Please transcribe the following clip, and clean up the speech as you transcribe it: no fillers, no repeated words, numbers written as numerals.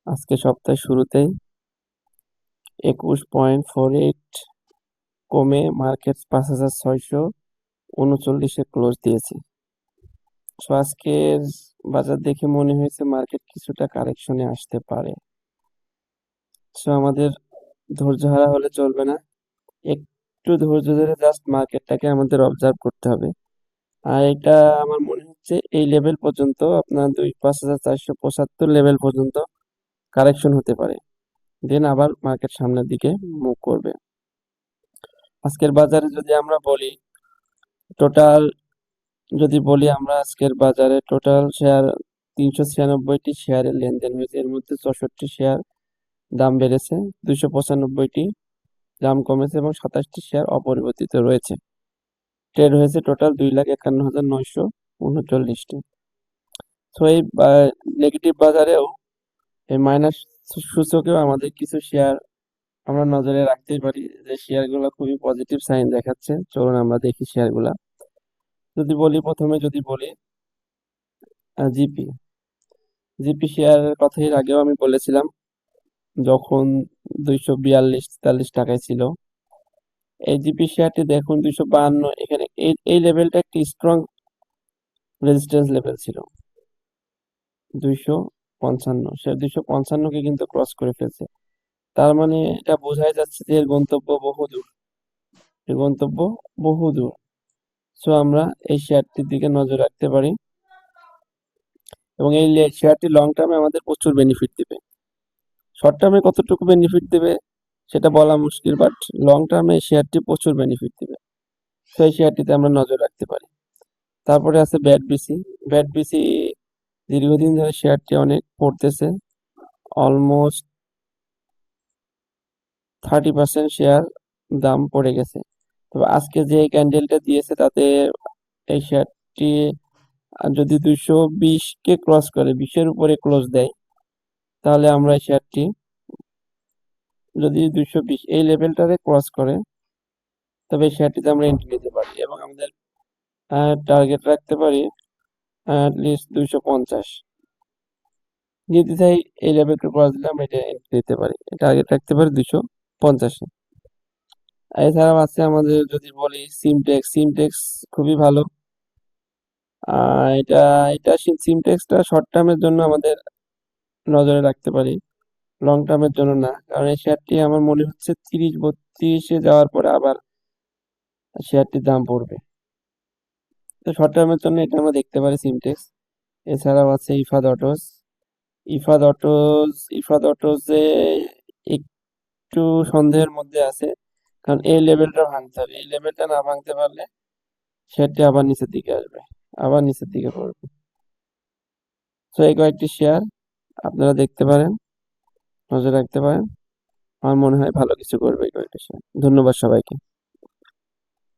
আজকে সপ্তাহের শুরুতেই 21.48 কমে মার্কেট 5,639-এ ক্লোজ দিয়েছে। সো আজকের বাজার দেখে মনে হয়েছে মার্কেট কিছুটা কারেকশনে আসতে পারে। সো আমাদের ধৈর্য হারা হলে চলবে না, একটু ধৈর্য ধরে জাস্ট মার্কেটটাকে আমাদের অবজার্ভ করতে হবে। আর এটা আমার মনে হচ্ছে এই লেভেল পর্যন্ত আপনার 5,475 লেভেল পর্যন্ত কারেকশন হতে পারে, দেন আবার মার্কেট সামনের দিকে মুভ করবে। আজকের বাজারে যদি আমরা বলি টোটাল আমরা আজকের বাজারে টোটাল শেয়ার 396টি শেয়ারের লেনদেন হয়েছে। এর মধ্যে 64টি শেয়ার দাম বেড়েছে, 295টি দাম কমেছে এবং 27টি শেয়ার অপরিবর্তিত রয়েছে। ট্রেড হয়েছে টোটাল 2,51,939টি। তো এই নেগেটিভ বাজারেও এই মাইনাস সূচকেও আমাদের কিছু শেয়ার আমরা নজরে রাখতেই পারি, যে শেয়ারগুলো খুবই পজিটিভ সাইন দেখাচ্ছে। চলুন আমরা দেখি শেয়ারগুলা। প্রথমে যদি বলি জিপি জিপি শেয়ারের কথা এর আগেও আমি বলেছিলাম, যখন 242-43 টাকায় ছিল। এই জিপি শেয়ারটি দেখুন 252, এখানে এই লেভেলটা একটি স্ট্রং রেজিস্ট্যান্স লেভেল ছিল। 255, সে 255কে কিন্তু ক্রস করে ফেলছে। তার মানে এটা বোঝাই যাচ্ছে যে এর গন্তব্য বহুদূর। সো আমরা এই শেয়ারটির দিকে নজর রাখতে পারি এবং এই শেয়ারটি লং টার্মে আমাদের প্রচুর বেনিফিট দিবে। শর্ট টার্মে কতটুকু বেনিফিট দেবে সেটা বলা মুশকিল, বাট লং টার্মে এই শেয়ারটি প্রচুর বেনিফিট দিবে। তো এই শেয়ারটিতে আমরা নজর রাখতে পারি। তারপরে আছে ব্যাট বিসি দীর্ঘদিন ধরে শেয়ারটি অনেক পড়তেছে, অলমোস্ট 30% শেয়ার দাম পড়ে গেছে। তবে আজকে যে ক্যান্ডেলটা দিয়েছে তাতে এই শেয়ারটি যদি 220কে ক্রস করে, 20-এর উপরে ক্লোজ দেয়, তাহলে আমরা এই শেয়ারটি যদি 220 এই লেভেলটারে ক্রস করে, তবে এই শেয়ারটিতে আমরা এন্ট্রি নিতে পারি এবং আমাদের টার্গেট রাখতে পারি অ্যাটলিস্ট 250। যদি চাই এই লেভেলকে ক্রস দিলে আমরা এটা এন্ট্রি নিতে পারি, টার্গেট রাখতে পারি 250-এ। এছাড়াও আছে আমাদের যদি বলি সিমটেক্স খুবই ভালো। এটা এটা সিমটেক্সটা শর্ট টার্মের জন্য আমাদের নজরে রাখতে পারি, লং টার্মের জন্য না, কারণ এই শেয়ারটি আমার মনে হচ্ছে 30-32-এ যাওয়ার পরে আবার শেয়ারটির দাম পড়বে। তো শর্ট টার্মের জন্য এটা আমরা দেখতে পারি সিমটেক্স। এছাড়াও আছে ইফাদ অটোজে একটু সন্দেহের মধ্যে আছে, কারণ এই লেভেলটা ভাঙতে হবে। এই লেভেলটা না ভাঙতে পারলে শেয়ারটি আবার নিচের দিকে আসবে, আবার নিচের দিকে পড়বে। তো এই কয়েকটি শেয়ার আপনারা দেখতে পারেন, নজর রাখতে পারেন। আমার মনে হয় ভালো কিছু করবে এই কয়েকটি শেয়ার। ধন্যবাদ সবাইকে।